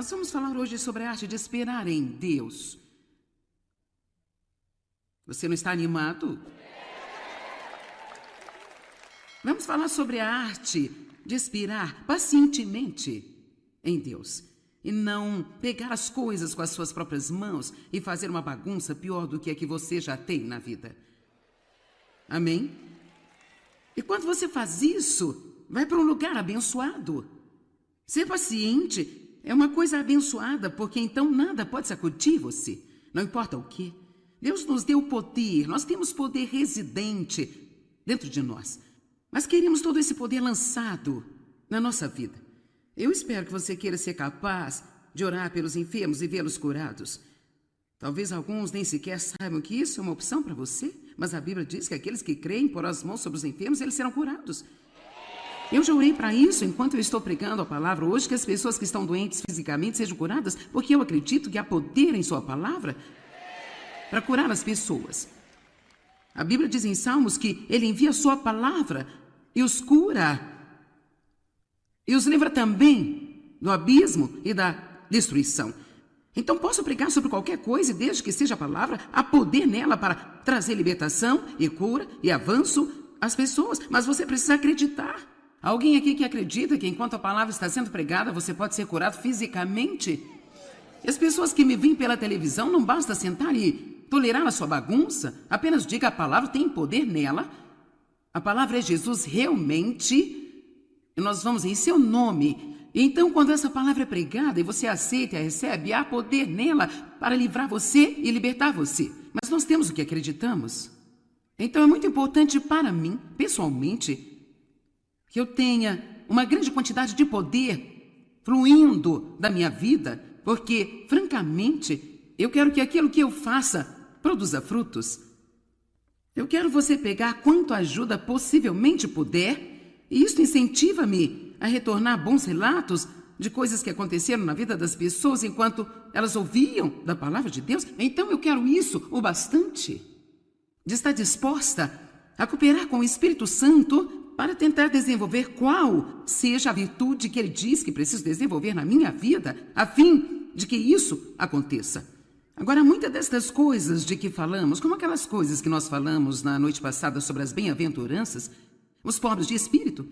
Nós vamos falar hoje sobre a arte de esperar em Deus. Você não está animado? Vamos falar sobre a arte de esperar pacientemente em Deus e não pegar as coisas com as suas próprias mãos e fazer uma bagunça pior do que a que você já tem na vida. Amém? E quando você faz isso, vai para um lugar abençoado. Ser paciente é uma coisa abençoada, porque então nada pode sacudir você, não importa o quê. Deus nos deu poder, nós temos poder residente dentro de nós, mas queremos todo esse poder lançado na nossa vida. Eu espero que você queira ser capaz de orar pelos enfermos e vê-los curados. Talvez alguns nem sequer saibam que isso é uma opção para você, mas a Bíblia diz que aqueles que creem por as mãos sobre os enfermos, eles serão curados. Eu já orei para isso enquanto eu estou pregando a palavra hoje, que as pessoas que estão doentes fisicamente sejam curadas, porque eu acredito que há poder em sua palavra para curar as pessoas. A Bíblia diz em Salmos que ele envia a sua palavra e os cura. E os livra também do abismo e da destruição. Então posso pregar sobre qualquer coisa e desde que seja a palavra, há poder nela para trazer libertação e cura e avanço às pessoas. Mas você precisa acreditar. Alguém aqui que acredita que enquanto a palavra está sendo pregada, você pode ser curado fisicamente? E as pessoas que me veem pela televisão, não basta sentar e tolerar a sua bagunça. Apenas diga: a palavra tem poder nela. A palavra é Jesus realmente. E nós vamos em seu nome. E então, quando essa palavra é pregada e você aceita e a recebe, há poder nela para livrar você e libertar você. Mas nós temos o que acreditamos. Então é muito importante para mim, pessoalmente, que eu tenha uma grande quantidade de poder fluindo da minha vida, porque, francamente, eu quero que aquilo que eu faça produza frutos. Eu quero você pegar quanto ajuda possivelmente puder, e isso incentiva-me a retornar bons relatos de coisas que aconteceram na vida das pessoas enquanto elas ouviam da palavra de Deus. Então eu quero isso o bastante, de estar disposta a cooperar com o Espírito Santo para tentar desenvolver qual seja a virtude que ele diz que preciso desenvolver na minha vida, a fim de que isso aconteça. Agora, muitas destas coisas de que falamos, como aquelas coisas que nós falamos na noite passada sobre as bem-aventuranças, os pobres de espírito,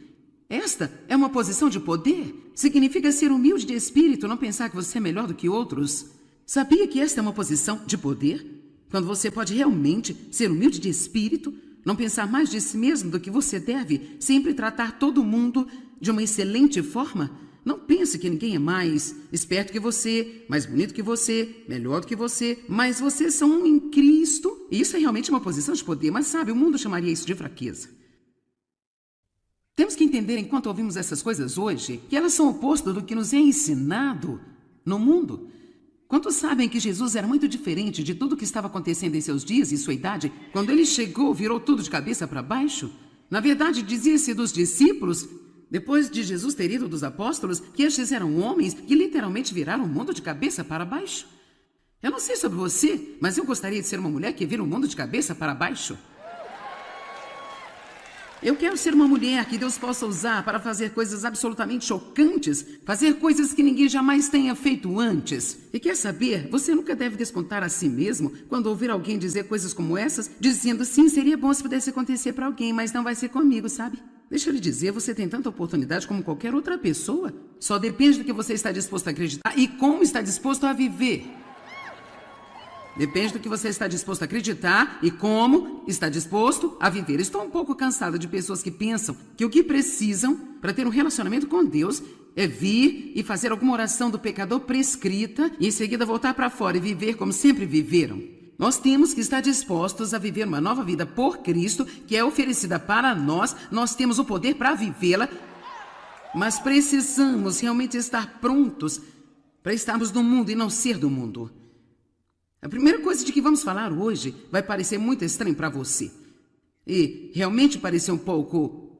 esta é uma posição de poder. Significa ser humilde de espírito, não pensar que você é melhor do que outros. Sabia que esta é uma posição de poder? Quando você pode realmente ser humilde de espírito, não pensar mais de si mesmo do que você deve, sempre tratar todo mundo de uma excelente forma. Não pense que ninguém é mais esperto que você, mais bonito que você, melhor do que você, mas vocês são um em Cristo. E isso é realmente uma posição de poder, mas sabe, o mundo chamaria isso de fraqueza. Temos que entender, enquanto ouvimos essas coisas hoje, que elas são o oposto do que nos é ensinado no mundo. Quantos sabem que Jesus era muito diferente de tudo que estava acontecendo em seus dias e sua idade? Quando ele chegou, virou tudo de cabeça para baixo? Na verdade, dizia-se dos discípulos, depois de Jesus ter ido dos apóstolos, que estes eram homens que literalmente viraram o mundo de cabeça para baixo. Eu não sei sobre você, mas eu gostaria de ser uma mulher que vira o mundo de cabeça para baixo. Eu quero ser uma mulher que Deus possa usar para fazer coisas absolutamente chocantes, fazer coisas que ninguém jamais tenha feito antes. E quer saber, você nunca deve descontar a si mesmo quando ouvir alguém dizer coisas como essas, dizendo: sim, seria bom se pudesse acontecer para alguém, mas não vai ser comigo, sabe? Deixa eu lhe dizer, você tem tanta oportunidade como qualquer outra pessoa. Só depende do que você está disposto a acreditar e como está disposto a viver. Depende do que você está disposto a acreditar e como está disposto a viver. Estou um pouco cansada de pessoas que pensam que o que precisam para ter um relacionamento com Deus é vir e fazer alguma oração do pecador prescrita e em seguida voltar para fora e viver como sempre viveram. Nós temos que estar dispostos a viver uma nova vida por Cristo, que é oferecida para nós. Nós temos o poder para vivê-la, mas precisamos realmente estar prontos para estarmos no mundo e não ser do mundo. A primeira coisa de que vamos falar hoje vai parecer muito estranho para você. E realmente pareceu um pouco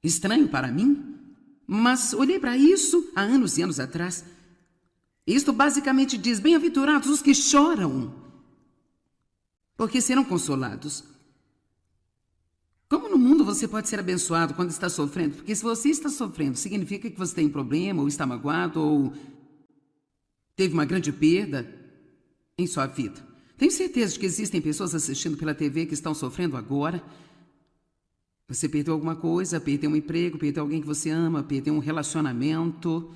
estranho para mim. Mas olhei para isso há anos e anos atrás. Isto basicamente diz: bem-aventurados os que choram, porque serão consolados. Como no mundo você pode ser abençoado quando está sofrendo? Porque se você está sofrendo, significa que você tem problema, ou está magoado, ou teve uma grande perda em sua vida. Tenho certeza de que existem pessoas assistindo pela TV que estão sofrendo agora. Você perdeu alguma coisa, perdeu um emprego, perdeu alguém que você ama, perdeu um relacionamento.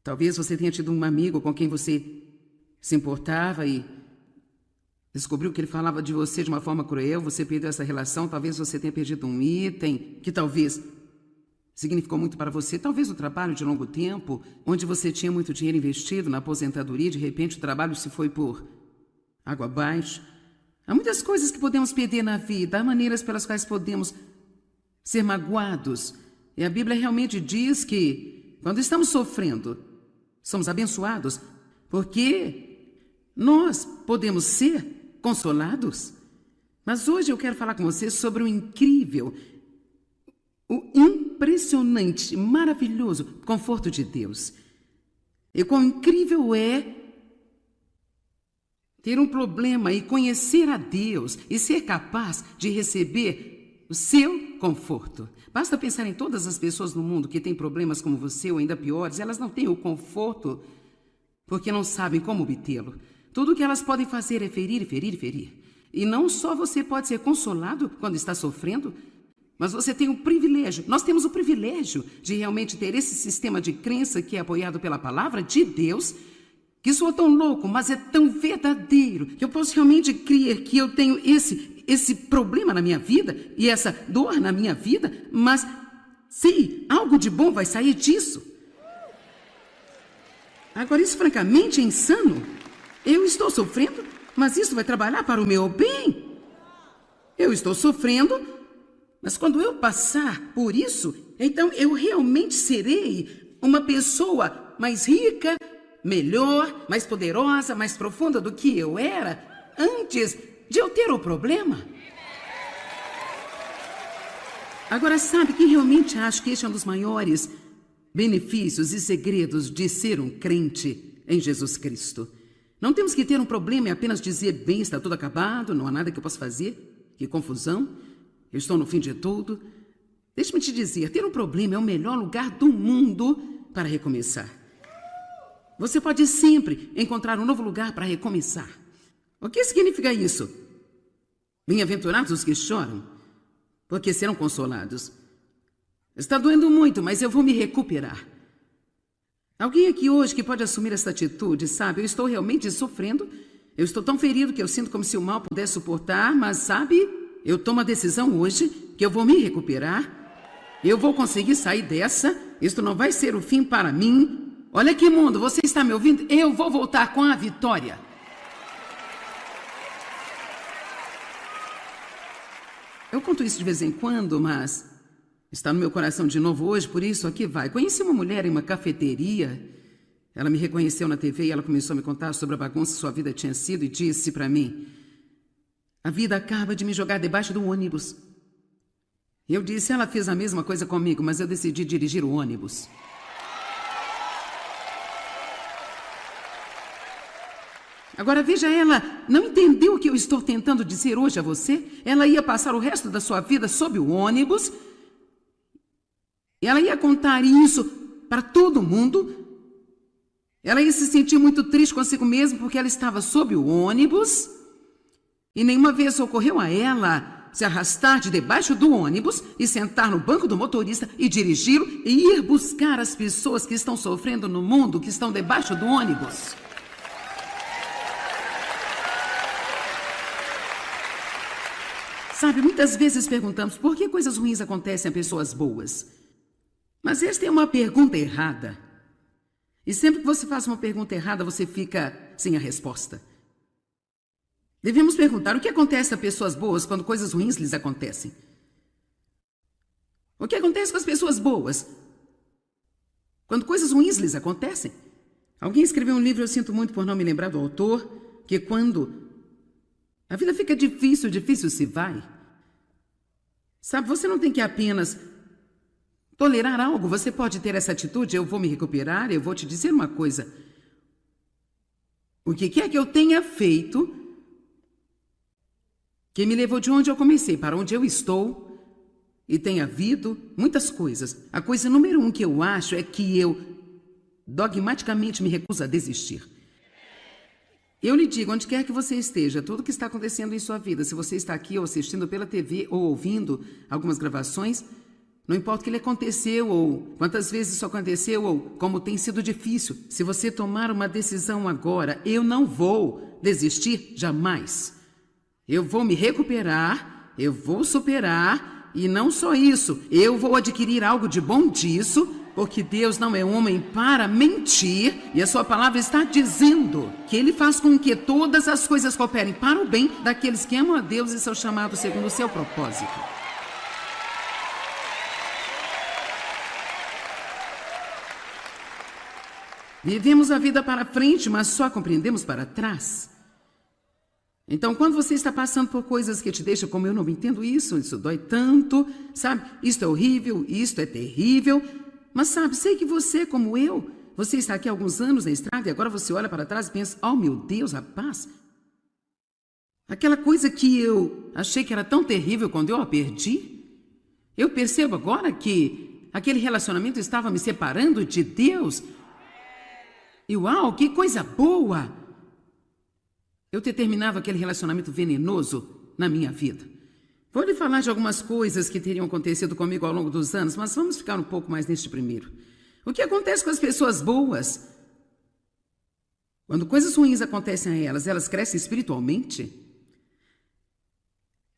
Talvez você tenha tido um amigo com quem você se importava e descobriu que ele falava de você de uma forma cruel. Você perdeu essa relação. Talvez você tenha perdido um item que talvez significou muito para você. Talvez o trabalho de longo tempo, onde você tinha muito dinheiro investido na aposentadoria, de repente o trabalho se foi por água abaixo. Há muitas coisas que podemos perder na vida, há maneiras pelas quais podemos ser magoados. E a Bíblia realmente diz que, quando estamos sofrendo, somos abençoados, porque nós podemos ser consolados. Mas hoje eu quero falar com você sobre o incrível, o impressionante, maravilhoso conforto de Deus. E quão incrível é ter um problema e conhecer a Deus e ser capaz de receber o seu conforto. Basta pensar em todas as pessoas no mundo que têm problemas como você ou ainda piores. Elas não têm o conforto porque não sabem como obtê-lo. Tudo o que elas podem fazer é ferir, ferir, ferir. E não só você pode ser consolado quando está sofrendo, mas você tem o privilégio, nós temos o privilégio de realmente ter esse sistema de crença que é apoiado pela palavra de Deus, que soa tão louco, mas é tão verdadeiro, que eu posso realmente crer que eu tenho esse problema na minha vida e essa dor na minha vida, mas sim, algo de bom vai sair disso. Agora, isso francamente é insano. Eu estou sofrendo, mas isso vai trabalhar para o meu bem. Eu estou sofrendo, mas quando eu passar por isso, então eu realmente serei uma pessoa mais rica, melhor, mais poderosa, mais profunda do que eu era antes de eu ter o problema. Agora, sabe que realmente acho que este é um dos maiores benefícios e segredos de ser um crente em Jesus Cristo. Não temos que ter um problema e apenas dizer, bem, está tudo acabado, não há nada que eu possa fazer, que confusão, eu estou no fim de tudo. Deixe-me te dizer, ter um problema é o melhor lugar do mundo para recomeçar. Você pode sempre encontrar um novo lugar para recomeçar. O que significa isso? Bem-aventurados os que choram, porque serão consolados. Está doendo muito, mas eu vou me recuperar. Alguém aqui hoje que pode assumir essa atitude, sabe? Eu estou realmente sofrendo. Eu estou tão ferido que eu sinto como se o mal pudesse suportar, mas sabe? Eu tomo a decisão hoje que eu vou me recuperar. Eu vou conseguir sair dessa. Isto não vai ser o fim para mim. Olha aqui, mundo, você está me ouvindo? Eu vou voltar com a vitória. Eu conto isso de vez em quando, mas está no meu coração de novo hoje, por isso aqui vai. Conheci uma mulher em uma cafeteria. Ela me reconheceu na TV e ela começou a me contar sobre a bagunça que sua vida tinha sido e disse para mim, a vida acaba de me jogar debaixo do ônibus. Eu disse, ela fez a mesma coisa comigo, mas eu decidi dirigir o ônibus. Agora veja, ela não entendeu o que eu estou tentando dizer hoje a você. Ela ia passar o resto da sua vida sob o ônibus. Ela ia contar isso para todo mundo. Ela ia se sentir muito triste consigo mesma porque ela estava sob o ônibus. E nenhuma vez ocorreu a ela se arrastar de debaixo do ônibus e sentar no banco do motorista e dirigi-lo e ir buscar as pessoas que estão sofrendo no mundo, que estão debaixo do ônibus. Sabe, muitas vezes perguntamos por que coisas ruins acontecem a pessoas boas. Mas esta é uma pergunta errada. E sempre que você faz uma pergunta errada, você fica sem a resposta. Devemos perguntar o que acontece a pessoas boas quando coisas ruins lhes acontecem. O que acontece com as pessoas boas quando coisas ruins lhes acontecem? Alguém escreveu um livro, eu sinto muito por não me lembrar do autor, que quando a vida fica difícil, difícil se vai. Sabe, você não tem que apenas tolerar algo, você pode ter essa atitude, eu vou me recuperar, eu vou te dizer uma coisa. O que quer que eu tenha feito, que me levou de onde eu comecei para onde eu estou, e tem havido muitas coisas. A coisa número 1 que eu acho é que eu dogmaticamente me recuso a desistir. Eu lhe digo, onde quer que você esteja, tudo que está acontecendo em sua vida, se você está aqui ou assistindo pela TV ou ouvindo algumas gravações, não importa o que lhe aconteceu ou quantas vezes isso aconteceu ou como tem sido difícil, se você tomar uma decisão agora, eu não vou desistir jamais. Eu vou me recuperar, eu vou superar e não só isso, eu vou adquirir algo de bom disso, porque Deus não é homem para mentir e a sua palavra está dizendo que Ele faz com que todas as coisas cooperem para o bem daqueles que amam a Deus e são chamados segundo o seu propósito. Vivemos a vida para frente, mas só compreendemos para trás. Então, quando você está passando por coisas que te deixam como eu não entendo isso dói tanto, sabe? Isto é horrível, isto é terrível. Mas sabe, sei que você, como eu, você está aqui há alguns anos na estrada e agora você olha para trás e pensa, oh meu Deus, rapaz, aquela coisa que eu achei que era tão terrível quando eu a perdi, eu percebo agora que aquele relacionamento estava me separando de Deus. E uau, que coisa boa eu ter terminado aquele relacionamento venenoso na minha vida. Vou lhe falar de algumas coisas que teriam acontecido comigo ao longo dos anos, mas vamos ficar um pouco mais neste primeiro. O que acontece com as pessoas boas? Quando coisas ruins acontecem a elas, elas crescem espiritualmente?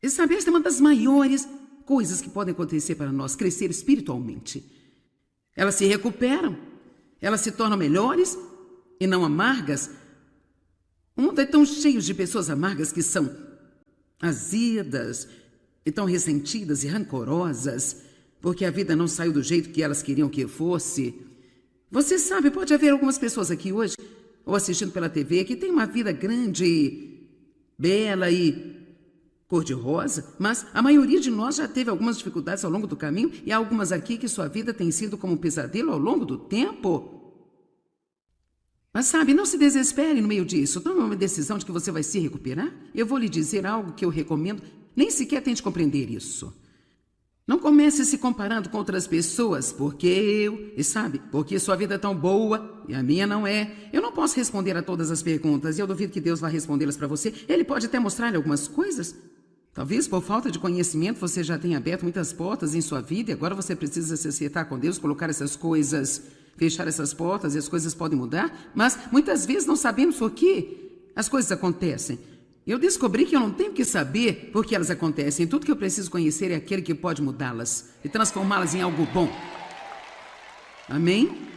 E sabe, esta é uma das maiores coisas que podem acontecer para nós, crescer espiritualmente. Elas se recuperam, elas se tornam melhores e não amargas. O mundo é tão cheio de pessoas amargas que são azedas, e tão ressentidas e rancorosas, porque a vida não saiu do jeito que elas queriam que fosse. Você sabe, pode haver algumas pessoas aqui hoje, ou assistindo pela TV, que têm uma vida grande, bela e cor-de-rosa, mas a maioria de nós já teve algumas dificuldades ao longo do caminho, e há algumas aqui que sua vida tem sido como um pesadelo ao longo do tempo. Mas sabe, não se desespere no meio disso. Tome uma decisão de que você vai se recuperar. Eu vou lhe dizer algo que eu recomendo. Nem sequer tente compreender isso. Não comece se comparando com outras pessoas, porque sua vida é tão boa e a minha não é. Eu não posso responder a todas as perguntas e eu duvido que Deus vá respondê-las para você. Ele pode até mostrar-lhe algumas coisas. Talvez por falta de conhecimento você já tenha aberto muitas portas em sua vida e agora você precisa se acertar com Deus, colocar essas coisas, fechar essas portas e as coisas podem mudar. Mas muitas vezes não sabemos por que as coisas acontecem. Eu descobri que eu não tenho que saber por que elas acontecem. Tudo que eu preciso conhecer é aquele que pode mudá-las e transformá-las em algo bom. Amém?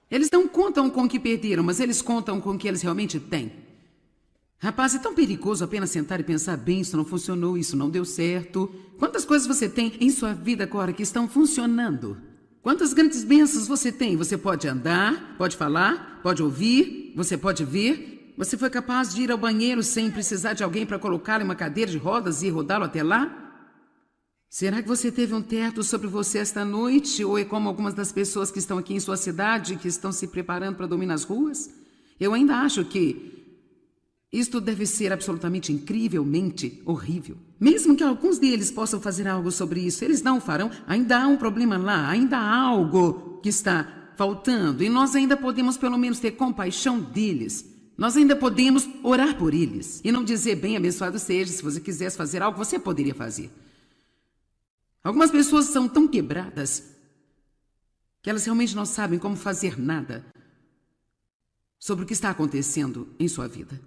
Eles não contam com o que perderam, mas eles contam com o que eles realmente têm. Rapaz, é tão perigoso apenas sentar e pensar, bem, isso não funcionou, isso não deu certo. Quantas coisas você tem em sua vida agora que estão funcionando? Quantas grandes bênçãos você tem? Você pode andar, pode falar, pode ouvir, você pode ver. Você foi capaz de ir ao banheiro sem precisar de alguém para colocá-lo em uma cadeira de rodas e rodá-lo até lá? Será que você teve um teto sobre você esta noite? Ou é como algumas das pessoas que estão aqui em sua cidade, que estão se preparando para dormir nas ruas? Eu ainda acho que isto deve ser absolutamente incrivelmente horrível. Mesmo que alguns deles possam fazer algo sobre isso, eles não o farão. Ainda há um problema lá, ainda há algo que está faltando. E nós ainda podemos pelo menos ter compaixão deles. Nós ainda podemos orar por eles e não dizer, bem, abençoado seja, se você quisesse fazer algo, você poderia fazer. Algumas pessoas são tão quebradas que elas realmente não sabem como fazer nada sobre o que está acontecendo em sua vida.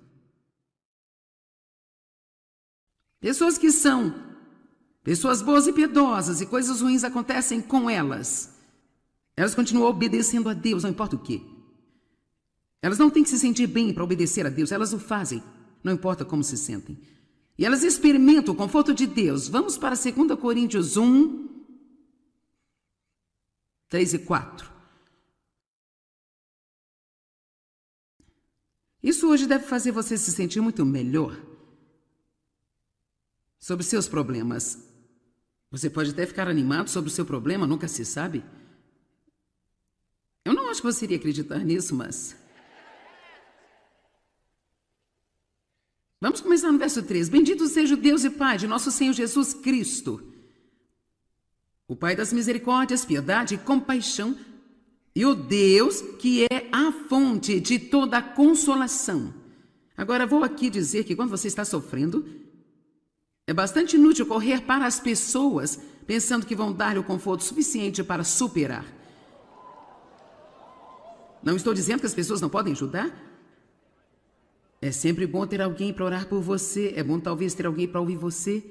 Pessoas que são pessoas boas e piedosas e coisas ruins acontecem com elas. Elas continuam obedecendo a Deus, não importa o quê. Elas não têm que se sentir bem para obedecer a Deus, elas o fazem, não importa como se sentem. E elas experimentam o conforto de Deus. Vamos para 2 Coríntios 1, 3 e 4. Isso hoje deve fazer você se sentir muito melhor sobre seus problemas. Você pode até ficar animado sobre o seu problema, nunca se sabe. Eu não acho que você iria acreditar nisso, mas... Vamos começar no verso 3. Bendito seja o Deus e Pai de nosso Senhor Jesus Cristo, o Pai das misericórdias, piedade e compaixão, E o Deus que é a fonte de toda a consolação. Agora, vou aqui dizer que quando você está sofrendo, é bastante inútil correr para as pessoas pensando que vão dar-lhe o conforto suficiente para superar. Não estou dizendo que as pessoas não podem ajudar. É sempre bom ter alguém para orar por você. É bom talvez ter alguém para ouvir você.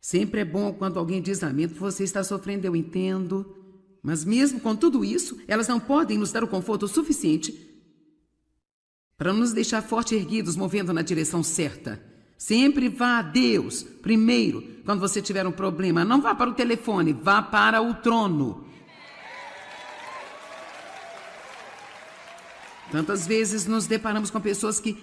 Sempre é bom quando alguém diz amém, que você está sofrendo, eu entendo. Mas mesmo com tudo isso, elas não podem nos dar o conforto suficiente para nos deixar forte erguidos, movendo na direção certa. Sempre vá a Deus primeiro quando você tiver um problema. Não vá para o telefone, vá para o trono. Tantas vezes nos deparamos com pessoas que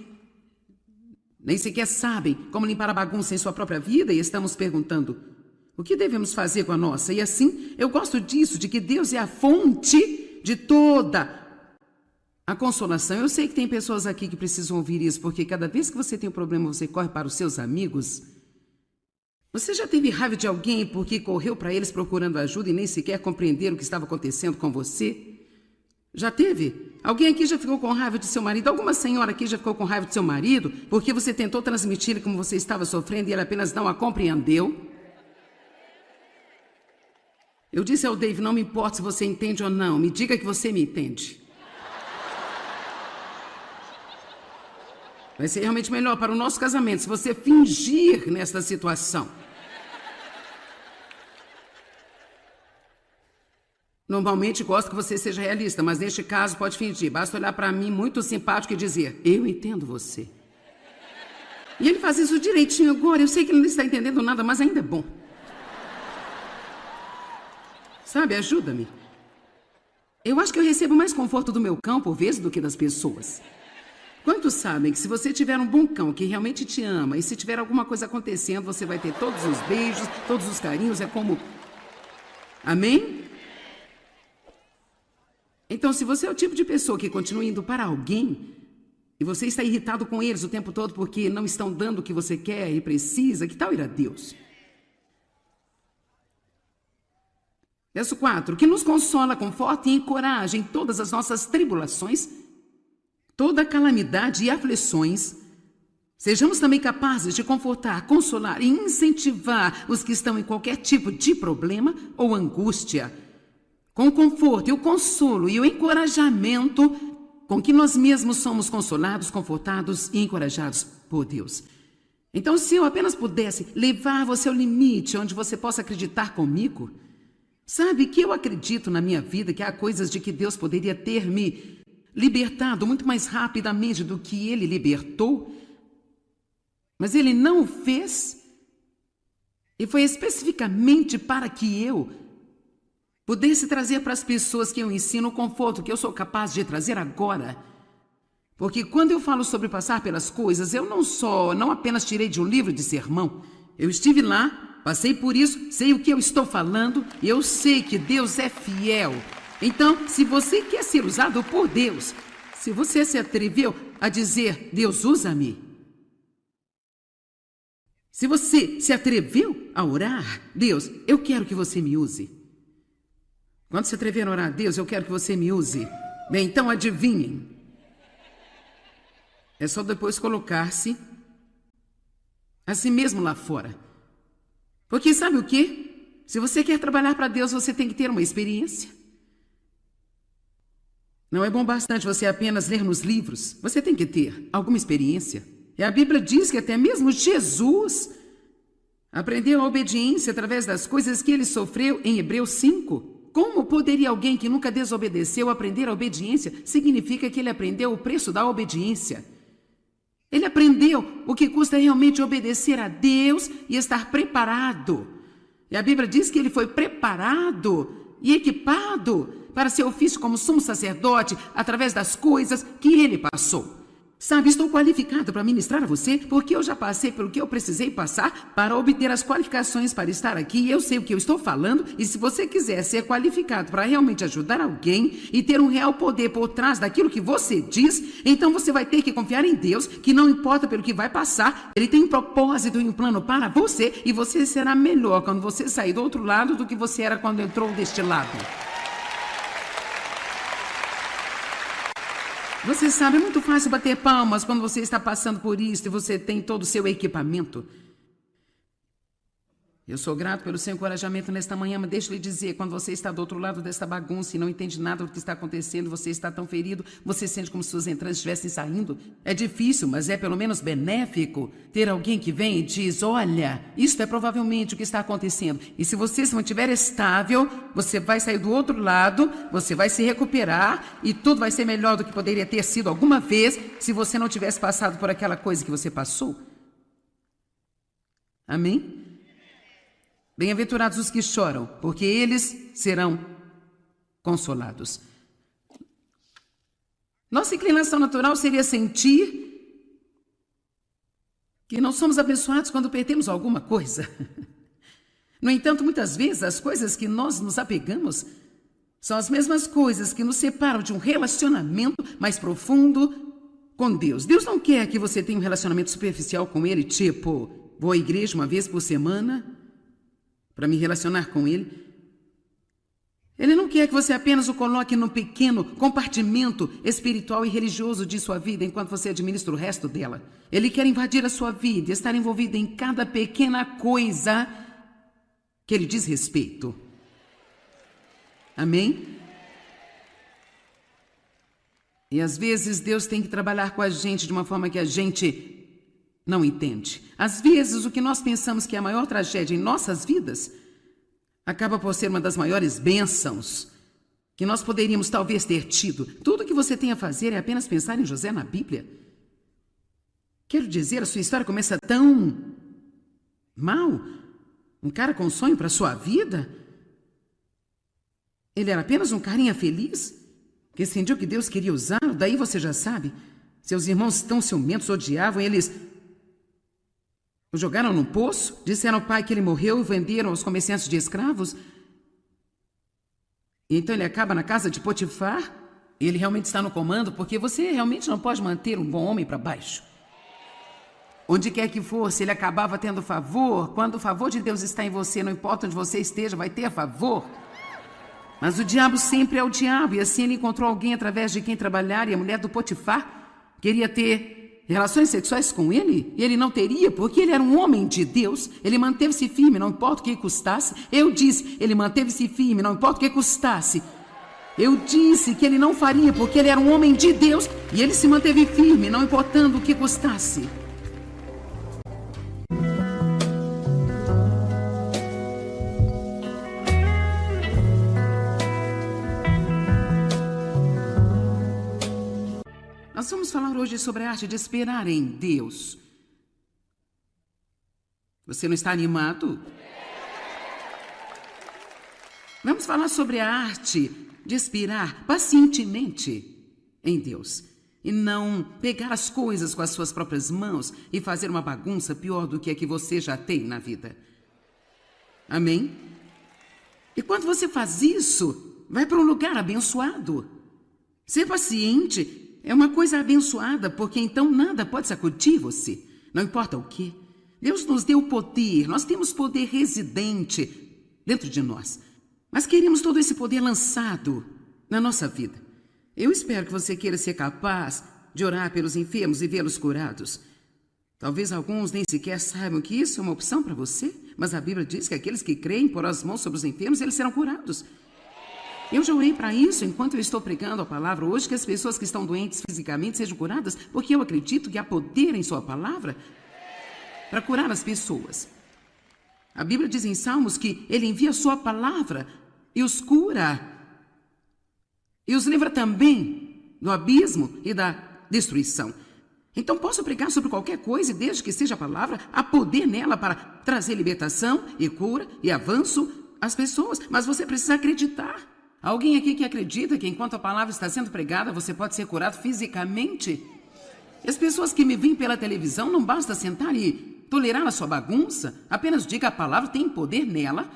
nem sequer sabem como limpar a bagunça em sua própria vida e estamos perguntando o que devemos fazer com a nossa. E assim, eu gosto disso, de que Deus é a fonte de toda a consolação. Eu sei que tem pessoas aqui que precisam ouvir isso, porque cada vez que você tem um problema, você corre para os seus amigos. Você já teve raiva de alguém porque correu para eles procurando ajuda e nem sequer compreenderam o que estava acontecendo com você? Já teve? Alguém aqui já ficou com raiva de seu marido? Alguma senhora aqui já ficou com raiva de seu marido porque você tentou transmitir como você estava sofrendo e ele apenas não a compreendeu? Eu disse ao Dave, não me importa se você entende ou não, me diga que você me entende. Vai ser realmente melhor para o nosso casamento se você fingir nesta situação. Normalmente gosto que você seja realista, mas neste caso pode fingir. Basta olhar para mim muito simpático e dizer, eu entendo você. E ele faz isso direitinho agora. Eu sei que ele não está entendendo nada, mas ainda é bom. Sabe, ajuda-me. Eu acho que eu recebo mais conforto do meu cão por vezes do que das pessoas. Quantos sabem que se você tiver um bom cão que realmente te ama e se tiver alguma coisa acontecendo, você vai ter todos os beijos, todos os carinhos, é como... Amém? Então, se você é o tipo de pessoa que continua indo para alguém e você está irritado com eles o tempo todo porque não estão dando o que você quer e precisa, que tal ir a Deus? Verso 4. Que nos consola, conforta e encoraja em todas as nossas tribulações, toda calamidade e aflições. Sejamos também capazes de confortar, consolar e incentivar os que estão em qualquer tipo de problema ou angústia, com o conforto e o consolo e o encorajamento com que nós mesmos somos consolados, confortados e encorajados por Deus. Então, se eu apenas pudesse levar você ao limite onde você possa acreditar comigo, sabe que eu acredito na minha vida que há coisas de que Deus poderia ter me libertado muito mais rapidamente do que Ele libertou, mas Ele não o fez, e foi especificamente para que eu pudesse trazer para as pessoas que eu ensino o conforto que eu sou capaz de trazer agora. Porque quando eu falo sobre passar pelas coisas, eu não apenas tirei de um livro de sermão. Eu estive lá, passei por isso, sei o que eu estou falando e eu sei que Deus é fiel. Então, se você quer ser usado por Deus, se você se atreveu a dizer, Deus usa-me. Se você se atreveu a orar, Deus, eu quero que você me use. Quando se atrever a orar, Deus, eu quero que você me use. Bem, então adivinhem. É só depois colocar-se a si mesmo lá fora. Porque sabe o quê? Se você quer trabalhar para Deus, você tem que ter uma experiência. Não é bom bastante você apenas ler nos livros. Você tem que ter alguma experiência. E a Bíblia diz que até mesmo Jesus aprendeu a obediência através das coisas que ele sofreu em Hebreus 5. Como poderia alguém que nunca desobedeceu aprender a obediência? Significa que ele aprendeu o preço da obediência. Ele aprendeu o que custa realmente obedecer a Deus e estar preparado. E a Bíblia diz que ele foi preparado e equipado para seu ofício como sumo sacerdote através das coisas que ele passou. Sabe, estou qualificado para ministrar a você porque eu já passei pelo que eu precisei passar para obter as qualificações para estar aqui e eu sei o que eu estou falando. E se você quiser ser qualificado para realmente ajudar alguém e ter um real poder por trás daquilo que você diz, então você vai ter que confiar em Deus, que não importa pelo que vai passar, Ele tem um propósito e um plano para você e você será melhor quando você sair do outro lado do que você era quando entrou deste lado. Você sabe, é muito fácil bater palmas quando você está passando por isso e você tem todo o seu equipamento. Eu sou grato pelo seu encorajamento nesta manhã, mas deixa eu lhe dizer, quando você está do outro lado desta bagunça e não entende nada do que está acontecendo, você está tão ferido, você sente como se suas entranhas estivessem saindo. É difícil, mas é pelo menos benéfico ter alguém que vem e diz, olha, isto é provavelmente o que está acontecendo. E se você se mantiver estável, você vai sair do outro lado, você vai se recuperar e tudo vai ser melhor do que poderia ter sido alguma vez se você não tivesse passado por aquela coisa que você passou. Amém? Bem-aventurados os que choram, porque eles serão consolados. Nossa inclinação natural seria sentir que não somos abençoados quando perdemos alguma coisa. No entanto, muitas vezes as coisas que nós nos apegamos são as mesmas coisas que nos separam de um relacionamento mais profundo com Deus. Deus não quer que você tenha um relacionamento superficial com Ele, tipo, vou à igreja uma vez por semana para me relacionar com Ele. Ele não quer que você apenas o coloque num pequeno compartimento espiritual e religioso de sua vida enquanto você administra o resto dela. Ele quer invadir a sua vida e estar envolvido em cada pequena coisa que Ele diz respeito. Amém? E às vezes Deus tem que trabalhar com a gente de uma forma que a gente não entende. Às vezes, o que nós pensamos que é a maior tragédia em nossas vidas acaba por ser uma das maiores bênçãos que nós poderíamos talvez ter tido. Tudo que você tem a fazer é apenas pensar em José na Bíblia. Quero dizer, a sua história começa tão mal. Um cara com sonho para a sua vida. Ele era apenas um carinha feliz que sentiu que Deus queria usá-lo. Daí você já sabe. Seus irmãos tão ciumentos odiavam, eles o jogaram num poço, disseram ao pai que ele morreu e venderam aos comerciantes de escravos. E então ele acaba na casa de Potifar. E ele realmente está no comando, porque você realmente não pode manter um bom homem para baixo. Onde quer que fosse, ele acabava tendo favor. Quando o favor de Deus está em você, não importa onde você esteja, vai ter favor. Mas o diabo sempre é o diabo. E assim ele encontrou alguém através de quem trabalhar. E a mulher do Potifar queria ter relações sexuais com ele, e ele não teria, porque ele era um homem de Deus. Ele manteve-se firme, não importa o que custasse. Eu disse, ele manteve-se firme, não importa o que custasse. Eu disse que ele não faria, porque ele era um homem de Deus, e ele se manteve firme, não importando o que custasse. Nós vamos falar hoje sobre a arte de esperar em Deus. Você não está animado? Vamos falar sobre a arte de esperar pacientemente em Deus. E não pegar as coisas com as suas próprias mãos e fazer uma bagunça pior do que a que você já tem na vida. Amém? E quando você faz isso, vai para um lugar abençoado. Ser paciente é uma coisa abençoada, porque então nada pode sacudir você. Não importa o quê. Deus nos deu poder, nós temos poder residente dentro de nós. Mas queremos todo esse poder lançado na nossa vida. Eu espero que você queira ser capaz de orar pelos enfermos e vê-los curados. Talvez alguns nem sequer saibam que isso é uma opção para você, mas a Bíblia diz que aqueles que creem por as mãos sobre os enfermos, eles serão curados. Eu já orei para isso enquanto eu estou pregando a palavra hoje, que as pessoas que estão doentes fisicamente sejam curadas, porque eu acredito que há poder em sua palavra para curar as pessoas. A Bíblia diz em Salmos que ele envia a sua palavra e os cura. E os livra também do abismo e da destruição. Então posso pregar sobre qualquer coisa e desde que seja a palavra, há poder nela para trazer libertação e cura e avanço às pessoas. Mas você precisa acreditar. Alguém aqui que acredita que enquanto a palavra está sendo pregada, você pode ser curado fisicamente? As pessoas que me veem pela televisão, não basta sentar e tolerar a sua bagunça. Apenas diga: a palavra tem poder nela.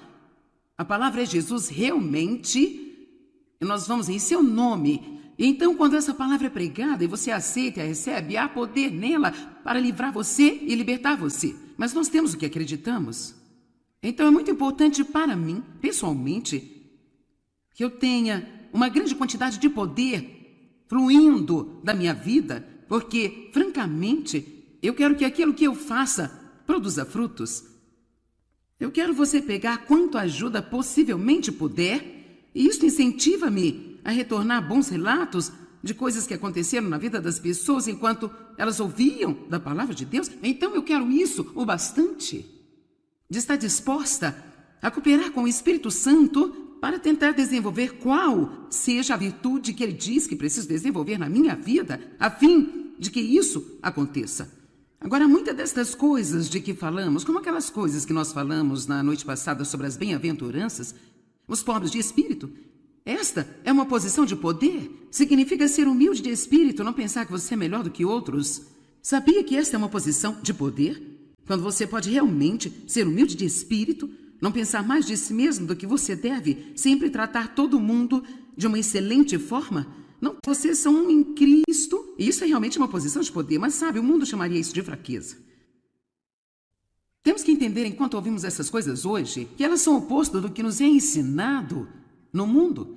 A palavra é Jesus realmente. E nós vamos em seu nome. E então, quando essa palavra é pregada e você aceita e a recebe, há poder nela para livrar você e libertar você. Mas nós temos o que acreditamos. Então é muito importante para mim, pessoalmente, que eu tenha uma grande quantidade de poder fluindo da minha vida, porque, francamente, eu quero que aquilo que eu faça produza frutos. Eu quero você pegar quanto ajuda possivelmente puder, e isso incentiva-me a retornar bons relatos de coisas que aconteceram na vida das pessoas enquanto elas ouviam da palavra de Deus. Então eu quero isso o bastante, de estar disposta a cooperar com o Espírito Santo para tentar desenvolver qual seja a virtude que ele diz que preciso desenvolver na minha vida, a fim de que isso aconteça. Agora, muitas destas coisas de que falamos, como aquelas coisas que nós falamos na noite passada sobre as bem-aventuranças, os pobres de espírito, esta é uma posição de poder. Significa ser humilde de espírito, não pensar que você é melhor do que outros. Sabia que esta é uma posição de poder? Quando você pode realmente ser humilde de espírito, não pensar mais de si mesmo do que você deve, sempre tratar todo mundo de uma excelente forma? Não, vocês são um em Cristo, e isso é realmente uma posição de poder, mas sabe, o mundo chamaria isso de fraqueza. Temos que entender, enquanto ouvimos essas coisas hoje, que elas são o oposto do que nos é ensinado no mundo.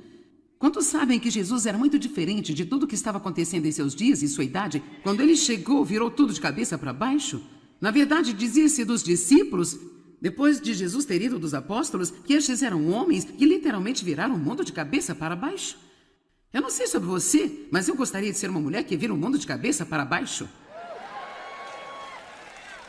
Quantos sabem que Jesus era muito diferente de tudo que estava acontecendo em seus dias e sua idade? Quando ele chegou, virou tudo de cabeça para baixo? Na verdade, dizia-se dos discípulos, depois de Jesus ter ido dos apóstolos, que estes eram homens que literalmente viraram o mundo de cabeça para baixo. Eu não sei sobre você, mas eu gostaria de ser uma mulher que vira o mundo de cabeça para baixo.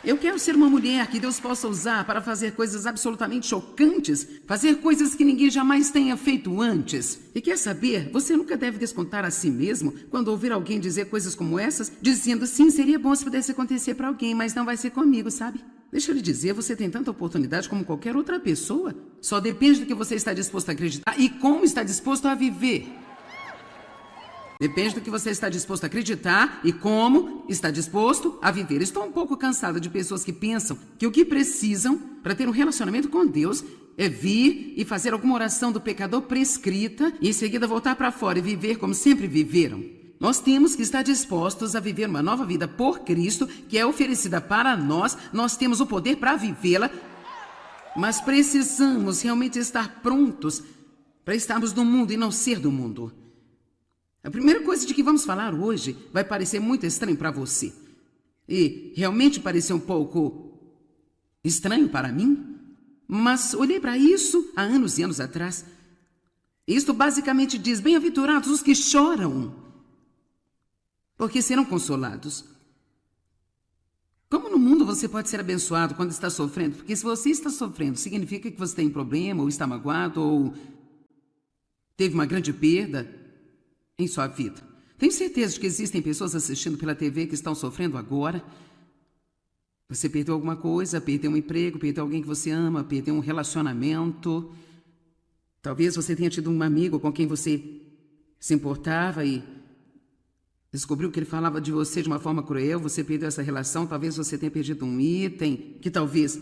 Eu quero ser uma mulher que Deus possa usar para fazer coisas absolutamente chocantes, fazer coisas que ninguém jamais tenha feito antes. E quer saber, você nunca deve descontar a si mesmo quando ouvir alguém dizer coisas como essas, dizendo, sim, seria bom se pudesse acontecer para alguém, mas não vai ser comigo, sabe? Deixa eu lhe dizer, você tem tanta oportunidade como qualquer outra pessoa. Só depende do que você está disposto a acreditar e como está disposto a viver. Depende do que você está disposto a acreditar e como está disposto a viver. Estou um pouco cansada de pessoas que pensam que o que precisam para ter um relacionamento com Deus é vir e fazer alguma oração do pecador prescrita e em seguida voltar para fora e viver como sempre viveram. Nós temos que estar dispostos a viver uma nova vida por Cristo, que é oferecida para nós. Nós temos o poder para vivê-la, mas precisamos realmente estar prontos para estarmos no mundo e não ser do mundo. A primeira coisa de que vamos falar hoje vai parecer muito estranho para você. E realmente pareceu um pouco estranho para mim, mas olhei para isso há anos e anos atrás. Isto basicamente diz, bem-aventurados os que choram, porque serão consolados. Como no mundo você pode ser abençoado quando está sofrendo? Porque se você está sofrendo, significa que você tem problema, ou está magoado, ou teve uma grande perda em sua vida. Tenho certeza de que existem pessoas assistindo pela TV que estão sofrendo agora. Você perdeu alguma coisa, perdeu um emprego, perdeu alguém que você ama, perdeu um relacionamento. Talvez você tenha tido um amigo com quem você se importava e descobriu que ele falava de você de uma forma cruel, você perdeu essa relação, talvez você tenha perdido um item que talvez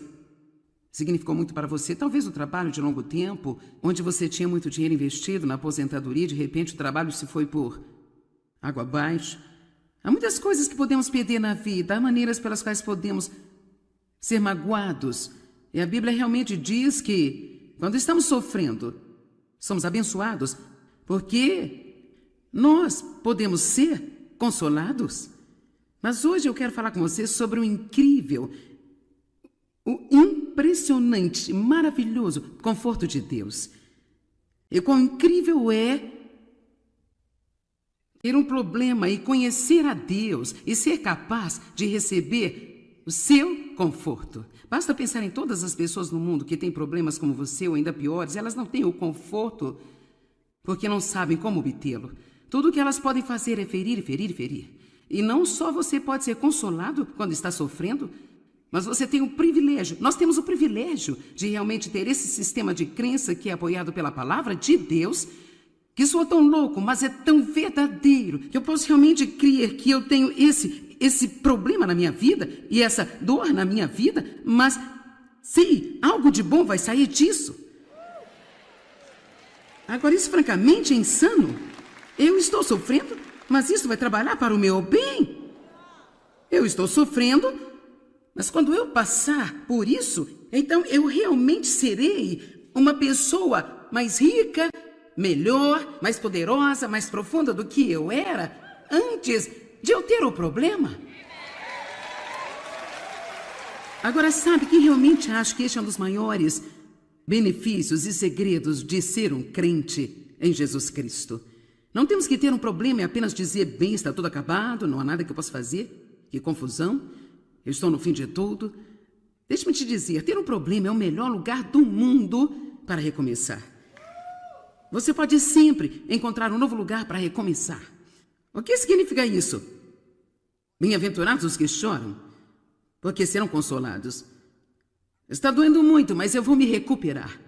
significou muito para você, talvez um trabalho de longo tempo, onde você tinha muito dinheiro investido na aposentadoria, de repente o trabalho se foi por água abaixo. Há muitas coisas que podemos perder na vida, há maneiras pelas quais podemos ser magoados. E a Bíblia realmente diz que quando estamos sofrendo, somos abençoados, porque nós podemos ser consolados. Mas hoje eu quero falar com você sobre o incrível, o impressionante, maravilhoso conforto de Deus. E quão incrível é ter um problema e conhecer a Deus e ser capaz de receber o seu conforto. Basta pensar em todas as pessoas no mundo que têm problemas como você ou ainda piores, elas não têm o conforto porque não sabem como obtê-lo. Tudo o que elas podem fazer é ferir, ferir, ferir. E não só você pode ser consolado quando está sofrendo, mas você tem o privilégio, nós temos o privilégio de realmente ter esse sistema de crença que é apoiado pela palavra de Deus, que soa tão louco, mas é tão verdadeiro, que eu posso realmente crer que eu tenho esse problema na minha vida e essa dor na minha vida, mas sim, algo de bom vai sair disso. Agora, isso francamente é insano. Eu estou sofrendo, mas isso vai trabalhar para o meu bem. Eu estou sofrendo, mas quando eu passar por isso, então eu realmente serei uma pessoa mais rica melhor, mais poderosa, mais profunda do que eu era antes de eu ter o problema. Agora, sabe que realmente acho que este é um dos maiores benefícios e segredos de ser um crente em Jesus Cristo. Não temos que ter um problema e apenas dizer, bem, está tudo acabado, não há nada que eu possa fazer, que confusão, eu estou no fim de tudo. Deixe-me te dizer, ter um problema é o melhor lugar do mundo para recomeçar. Você pode sempre encontrar um novo lugar para recomeçar. O que significa isso? Bem-aventurados os que choram, porque serão consolados. Está doendo muito, mas eu vou me recuperar.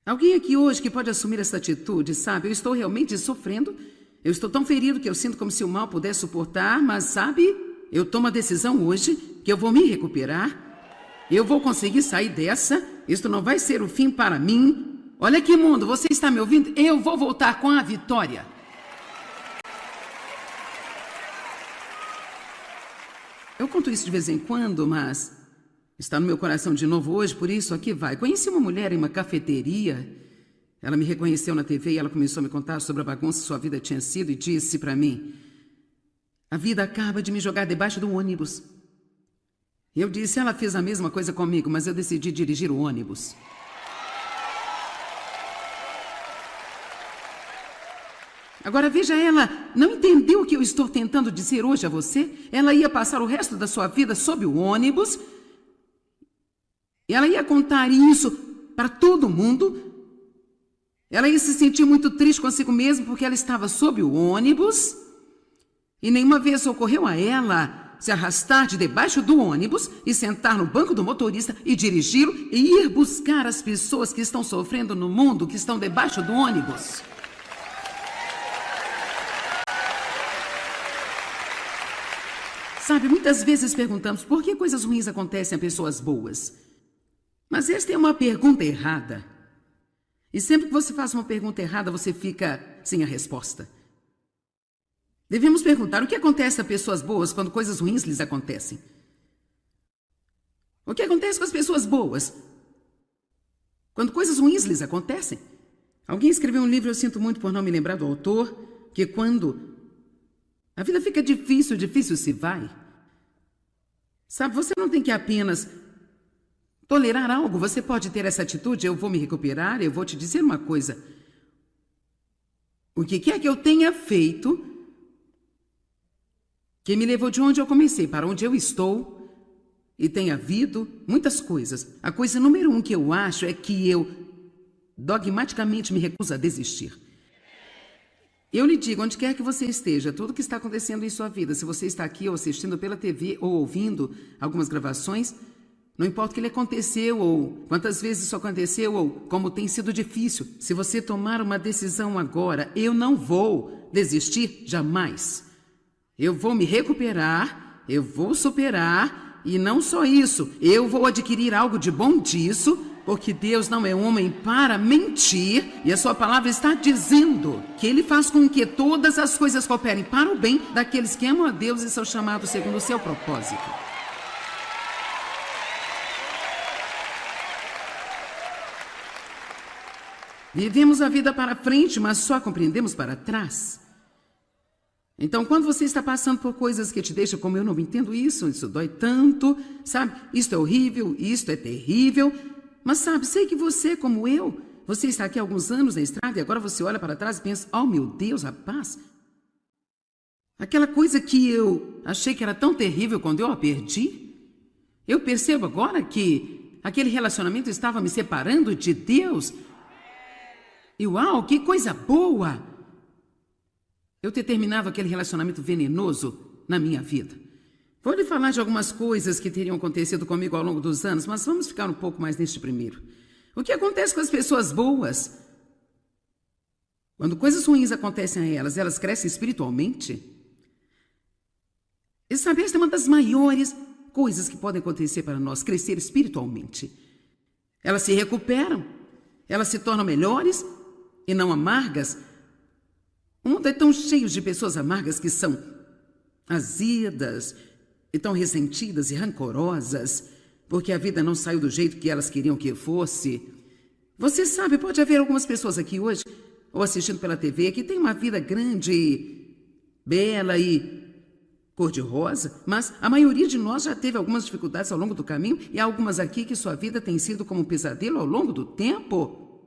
Alguém aqui hoje que pode assumir essa atitude, sabe? Eu estou realmente sofrendo. Eu estou tão ferido que eu sinto como se o mal pudesse suportar, mas sabe? Eu tomo a decisão hoje que eu vou me recuperar. Eu vou conseguir sair dessa. Isto não vai ser o fim para mim. Olha aqui, mundo, você está me ouvindo? Eu vou voltar com a vitória. Eu conto isso de vez em quando, mas está no meu coração de novo hoje, por isso aqui vai. Conheci uma mulher em uma cafeteria. Ela me reconheceu na TV e ela começou a me contar sobre a bagunça que sua vida tinha sido e disse para mim: a vida acaba de me jogar debaixo do ônibus. Eu disse, ela fez a mesma coisa comigo, mas eu decidi dirigir o ônibus. Agora veja, ela não entendeu o que eu estou tentando dizer hoje a você? Ela ia passar o resto da sua vida sob o ônibus. E ela ia contar isso para todo mundo. Ela ia se sentir muito triste consigo mesma porque ela estava sob o ônibus. E nenhuma vez ocorreu a ela se arrastar de debaixo do ônibus e sentar no banco do motorista e dirigi-lo e ir buscar as pessoas que estão sofrendo no mundo, que estão debaixo do ônibus. Sabe, muitas vezes perguntamos por que coisas ruins acontecem a pessoas boas. Mas esta é uma pergunta errada. E sempre que você faz uma pergunta errada, você fica sem a resposta. Devemos perguntar o que acontece a pessoas boas quando coisas ruins lhes acontecem. O que acontece com as pessoas boas quando coisas ruins lhes acontecem? Alguém escreveu um livro, eu sinto muito por não me lembrar do autor, que quando a vida fica difícil, difícil se vai. Sabe, você não tem que apenas tolerar algo, você pode ter essa atitude, eu vou me recuperar, eu vou te dizer uma coisa. O que quer que eu tenha feito, que me levou de onde eu comecei para onde eu estou, e tem havido muitas coisas. A coisa número 1 que eu acho é que eu dogmaticamente me recuso a desistir. Eu lhe digo, onde quer que você esteja, tudo que está acontecendo em sua vida, se você está aqui ou assistindo pela TV ou ouvindo algumas gravações, não importa o que lhe aconteceu ou quantas vezes isso aconteceu ou como tem sido difícil, se você tomar uma decisão agora, eu não vou desistir jamais. Eu vou me recuperar, eu vou superar e não só isso, eu vou adquirir algo de bom disso, porque Deus não é homem para mentir e a sua palavra está dizendo que Ele faz com que todas as coisas cooperem para o bem daqueles que amam a Deus e são chamados segundo o seu propósito. Vivemos a vida para frente, mas só compreendemos para trás. Então, quando você está passando por coisas que te deixam como eu não entendo isso dói tanto, sabe? Isto é horrível, isto é terrível. Mas sabe, sei que você, como eu, você está aqui há alguns anos na estrada e agora você olha para trás e pensa, oh meu Deus, rapaz, aquela coisa que eu achei que era tão terrível quando eu a perdi, eu percebo agora que aquele relacionamento estava me separando de Deus. E uau, que coisa boa! Eu ter terminado aquele relacionamento venenoso na minha vida. Vou lhe falar de algumas coisas que teriam acontecido comigo ao longo dos anos, mas vamos ficar um pouco mais neste primeiro. O que acontece com as pessoas boas? Quando coisas ruins acontecem a elas, elas crescem espiritualmente? E sabe, esta é uma das maiores coisas que podem acontecer para nós, crescer espiritualmente. Elas se recuperam, elas se tornam melhores e não amargas. O mundo é tão cheio de pessoas amargas que são azedas e tão ressentidas e rancorosas, porque a vida não saiu do jeito que elas queriam que fosse. Você sabe, pode haver algumas pessoas aqui hoje, ou assistindo pela TV, que têm uma vida grande, bela e cor-de-rosa, mas a maioria de nós já teve algumas dificuldades ao longo do caminho e há algumas aqui que sua vida tem sido como um pesadelo ao longo do tempo.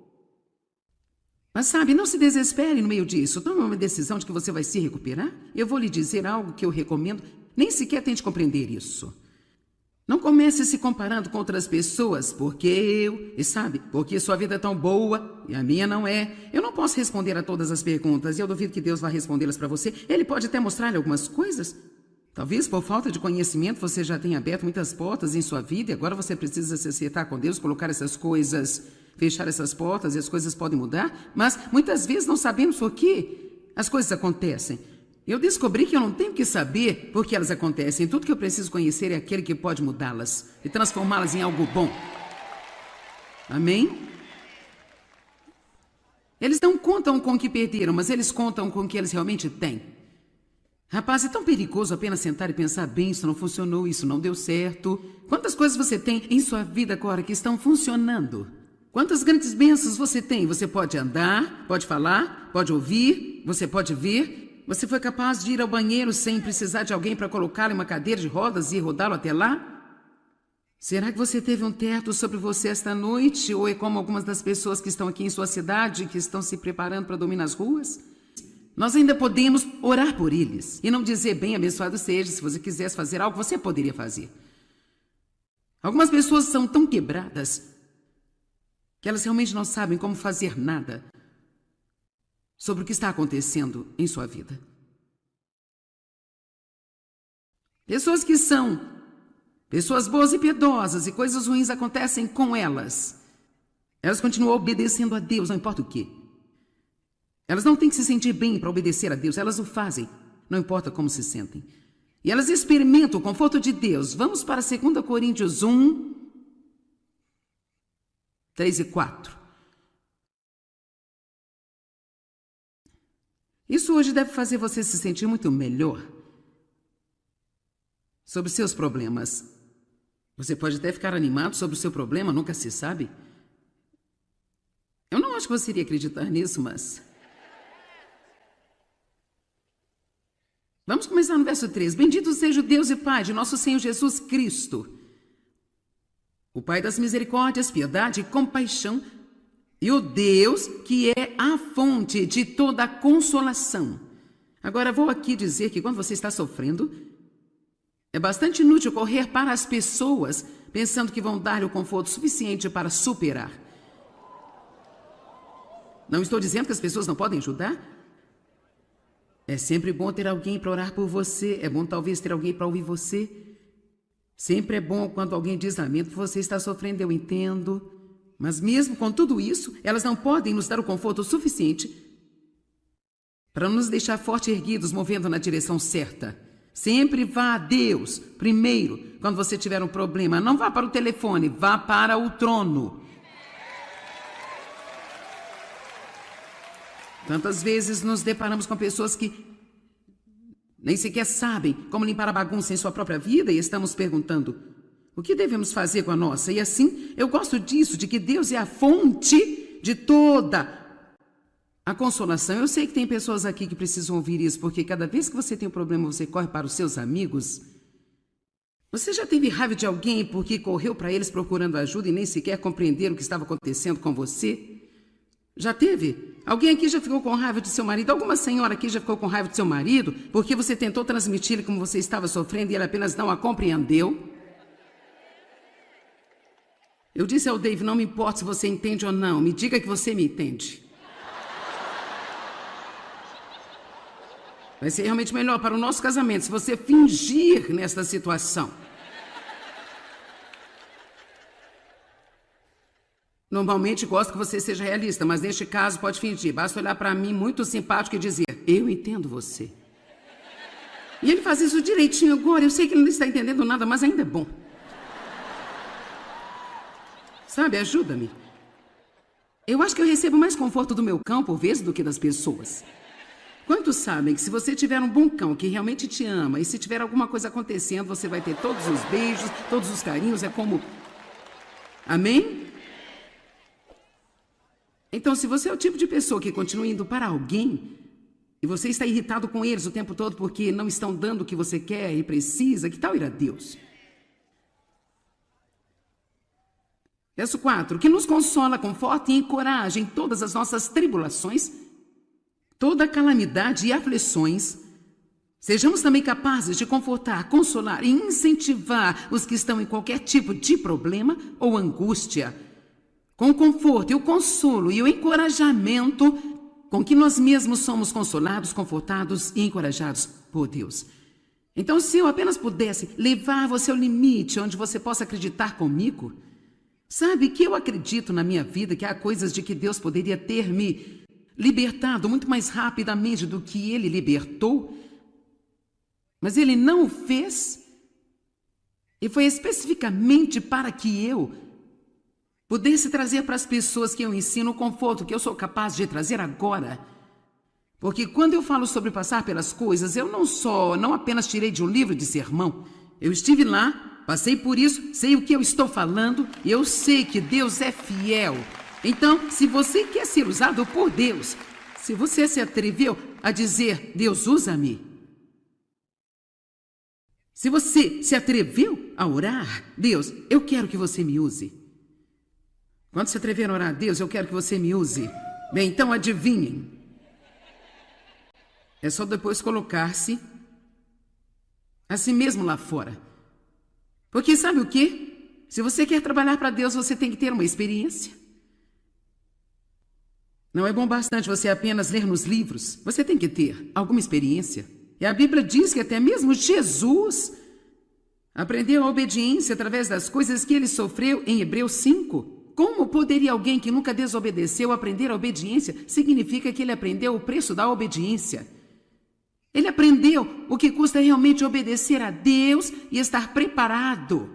Mas sabe, não se desespere no meio disso. Tome uma decisão de que você vai se recuperar. Eu vou lhe dizer algo que eu recomendo. Nem sequer tente compreender isso. Não comece se comparando com outras pessoas, porque sua vida é tão boa e a minha não é. Eu não posso responder a todas as perguntas e eu duvido que Deus vá respondê-las para você. Ele pode até mostrar-lhe algumas coisas. Talvez por falta de conhecimento você já tenha aberto muitas portas em sua vida e agora você precisa se acertar com Deus, colocar essas coisas, fechar essas portas e as coisas podem mudar. Mas muitas vezes não sabemos por que as coisas acontecem. Eu descobri que eu não tenho que saber por que elas acontecem. Tudo que eu preciso conhecer é aquele que pode mudá-las e transformá-las em algo bom. Amém? Eles não contam com o que perderam, mas eles contam com o que eles realmente têm. Rapaz, é tão perigoso apenas sentar e pensar, bem, isso não funcionou, isso não deu certo. Quantas coisas você tem em sua vida agora que estão funcionando? Quantas grandes bênçãos você tem? Você pode andar, pode falar, pode ouvir, você pode ver. Você foi capaz de ir ao banheiro sem precisar de alguém para colocá-lo em uma cadeira de rodas e rodá-lo até lá? Será que você teve um teto sobre você esta noite? Ou é como algumas das pessoas que estão aqui em sua cidade, que estão se preparando para dominar as ruas? Nós ainda podemos orar por eles e não dizer, bem, abençoado seja, se você quisesse fazer algo, você poderia fazer. Algumas pessoas são tão quebradas que elas realmente não sabem como fazer nada sobre o que está acontecendo em sua vida. Pessoas que são pessoas boas e piedosas e coisas ruins acontecem com elas. Elas continuam obedecendo a Deus, não importa o quê. Elas não têm que se sentir bem para obedecer a Deus, elas o fazem, não importa como se sentem. E elas experimentam o conforto de Deus. Vamos para 2 Coríntios 1, 3 e 4. Isso hoje deve fazer você se sentir muito melhor sobre seus problemas. Você pode até ficar animado sobre o seu problema, nunca se sabe. Eu não acho que você iria acreditar nisso, mas... Vamos começar no verso 3. Bendito seja o Deus e Pai de nosso Senhor Jesus Cristo, o Pai das misericórdias, piedade e compaixão, e o Deus que é a fonte de toda a consolação. Agora, vou aqui dizer que quando você está sofrendo, é bastante inútil correr para as pessoas pensando que vão dar-lhe o conforto suficiente para superar. Não estou dizendo que as pessoas não podem ajudar. É sempre bom ter alguém para orar por você. É bom talvez ter alguém para ouvir você. Sempre é bom quando alguém diz, lamento que você está sofrendo, eu entendo. Mas mesmo com tudo isso, elas não podem nos dar o conforto suficiente para nos deixar forte e erguidos, movendo na direção certa. Sempre vá a Deus primeiro quando você tiver um problema. Não vá para o telefone, vá para o trono. Tantas vezes nos deparamos com pessoas que nem sequer sabem como limpar a bagunça em sua própria vida e estamos perguntando o que devemos fazer com a nossa. E assim, eu gosto disso, de que Deus é a fonte de toda a consolação. Eu sei que tem pessoas aqui que precisam ouvir isso, porque cada vez que você tem um problema, você corre para os seus amigos. Você já teve raiva de alguém porque correu para eles procurando ajuda e nem sequer compreenderam o que estava acontecendo com você? Já teve? Alguém aqui já ficou com raiva de seu marido? Alguma senhora aqui já ficou com raiva de seu marido porque você tentou transmitir-lhe como você estava sofrendo e ele apenas não a compreendeu? Eu disse ao Dave, não me importa se você entende ou não, me diga que você me entende. Vai ser realmente melhor para o nosso casamento se você fingir nesta situação. Normalmente gosto que você seja realista, mas neste caso pode fingir. Basta olhar para mim muito simpático e dizer, eu entendo você. E ele faz isso direitinho agora. Eu sei que ele não está entendendo nada, mas ainda é bom. Sabe, ajuda-me. Eu acho que eu recebo mais conforto do meu cão por vezes do que das pessoas. Quantos sabem que se você tiver um bom cão que realmente te ama e se tiver alguma coisa acontecendo, você vai ter todos os beijos, todos os carinhos, é como... Amém? Então, se você é o tipo de pessoa que continua indo para alguém e você está irritado com eles o tempo todo porque não estão dando o que você quer e precisa, que tal ir a Deus? Verso 4, que nos consola, conforta e encoraja em todas as nossas tribulações, toda calamidade e aflições. Sejamos também capazes de confortar, consolar e incentivar os que estão em qualquer tipo de problema ou angústia, com o conforto e o consolo e o encorajamento com que nós mesmos somos consolados, confortados e encorajados por Deus. Então, se eu apenas pudesse levar você ao limite onde você possa acreditar comigo, sabe que eu acredito na minha vida que há coisas de que Deus poderia ter me libertado muito mais rapidamente do que Ele libertou, mas Ele não o fez, e foi especificamente para que eu pudesse trazer para as pessoas que eu ensino o conforto que eu sou capaz de trazer agora. Porque quando eu falo sobre passar pelas coisas, eu não apenas tirei de um livro de sermão. Eu estive lá, passei por isso, sei o que eu estou falando, e eu sei que Deus é fiel. Então, se você quer ser usado por Deus, se você se atreveu a dizer, Deus usa-me. Se você se atreveu a orar, Deus, eu quero que você me use. Quando se atrever a orar, Deus, eu quero que você me use. Bem, então adivinhem. É só depois colocar-se a si mesmo lá fora. Porque sabe o quê? Se você quer trabalhar para Deus, você tem que ter uma experiência. Não é bom bastante você apenas ler nos livros. Você tem que ter alguma experiência. E a Bíblia diz que até mesmo Jesus aprendeu a obediência através das coisas que ele sofreu em Hebreus 5. Como poderia alguém que nunca desobedeceu aprender a obediência? Significa que ele aprendeu o preço da obediência. Ele aprendeu o que custa realmente obedecer a Deus e estar preparado.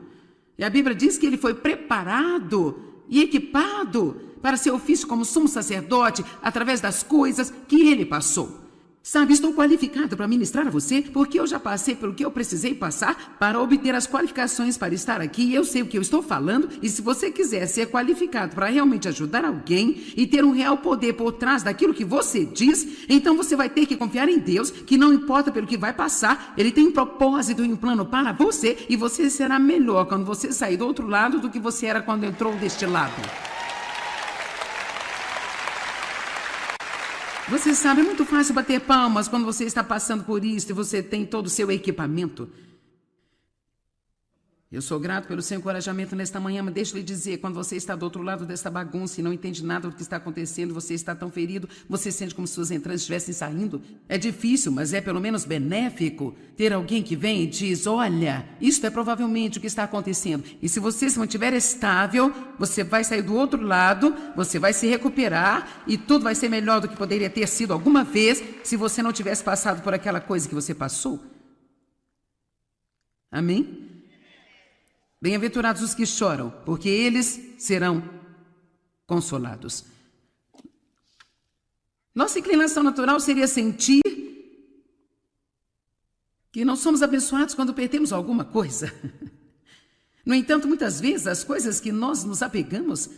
E a Bíblia diz que ele foi preparado e equipado para seu ofício como sumo sacerdote através das coisas que ele passou. Sabe, estou qualificado para ministrar a você porque eu já passei pelo que eu precisei passar para obter as qualificações para estar aqui. E eu sei o que eu estou falando. E se você quiser ser qualificado para realmente ajudar alguém e ter um real poder por trás daquilo que você diz, então você vai ter que confiar em Deus, que não importa pelo que vai passar, Ele tem um propósito e um plano para você, e você será melhor quando você sair do outro lado do que você era quando entrou deste lado. Você sabe, é muito fácil bater palmas quando você está passando por isso e você tem todo o seu equipamento. Eu sou grato pelo seu encorajamento nesta manhã, mas deixa eu lhe dizer, quando você está do outro lado desta bagunça e não entende nada do que está acontecendo, você está tão ferido, você sente como se suas entranhas estivessem saindo. É difícil, mas é pelo menos benéfico ter alguém que vem e diz, olha, isto é provavelmente o que está acontecendo. E se você se mantiver estável, você vai sair do outro lado, você vai se recuperar e tudo vai ser melhor do que poderia ter sido alguma vez se você não tivesse passado por aquela coisa que você passou. Amém? Bem-aventurados os que choram, porque eles serão consolados. Nossa inclinação natural seria sentir que não somos abençoados quando perdemos alguma coisa. No entanto, muitas vezes as coisas que nós nos apegamos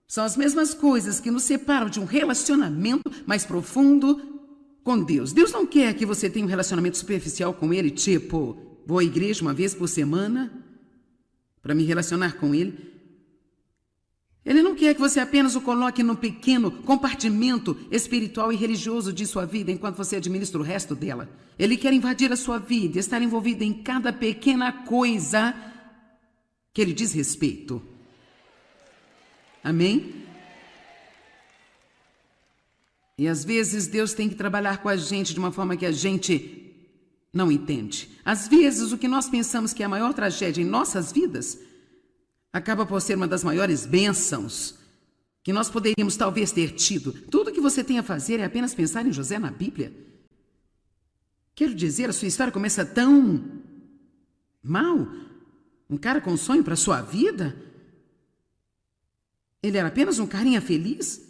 são as mesmas coisas que nos separam de um relacionamento mais profundo com Deus. Deus não quer que você tenha um relacionamento superficial com Ele, tipo, vou à igreja uma vez por semana para me relacionar com Ele. Ele não quer que você apenas o coloque num pequeno compartimento espiritual e religioso de sua vida enquanto você administra o resto dela. Ele quer invadir a sua vida e estar envolvido em cada pequena coisa que lhe diz respeito. Amém? E às vezes Deus tem que trabalhar com a gente de uma forma que a gente não entende. Às vezes, o que nós pensamos que é a maior tragédia em nossas vidas acaba por ser uma das maiores bênçãos que nós poderíamos talvez ter tido. Tudo que você tem a fazer é apenas pensar em José na Bíblia. Quero dizer, a sua história começa tão mal. Um cara com sonho para a sua vida. Ele era apenas um carinha feliz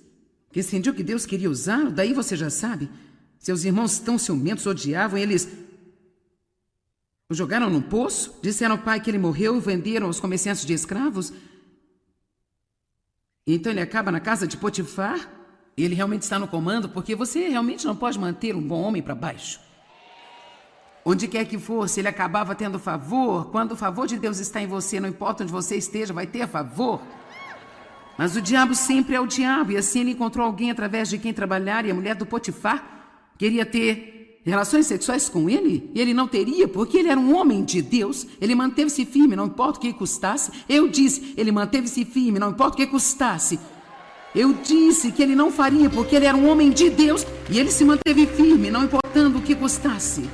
que entendia que Deus queria usá-lo. Daí você já sabe. Seus irmãos tão ciumentos odiavam, eles o jogaram num poço, disseram ao pai que ele morreu e venderam aos comerciantes de escravos. E então ele acaba na casa de Potifar. Ele realmente está no comando porque você realmente não pode manter um bom homem para baixo. Onde quer que fosse, ele acabava tendo favor. Quando o favor de Deus está em você, não importa onde você esteja, vai ter favor. Mas o diabo sempre é o diabo, e assim ele encontrou alguém através de quem trabalhar, e a mulher do Potifar queria ter relações sexuais com ele, e ele não teria, porque ele era um homem de Deus. Ele manteve-se firme, não importa o que custasse. Eu disse, ele manteve-se firme, não importa o que custasse. Eu disse que ele não faria, porque ele era um homem de Deus, e ele se manteve firme, não importando o que custasse.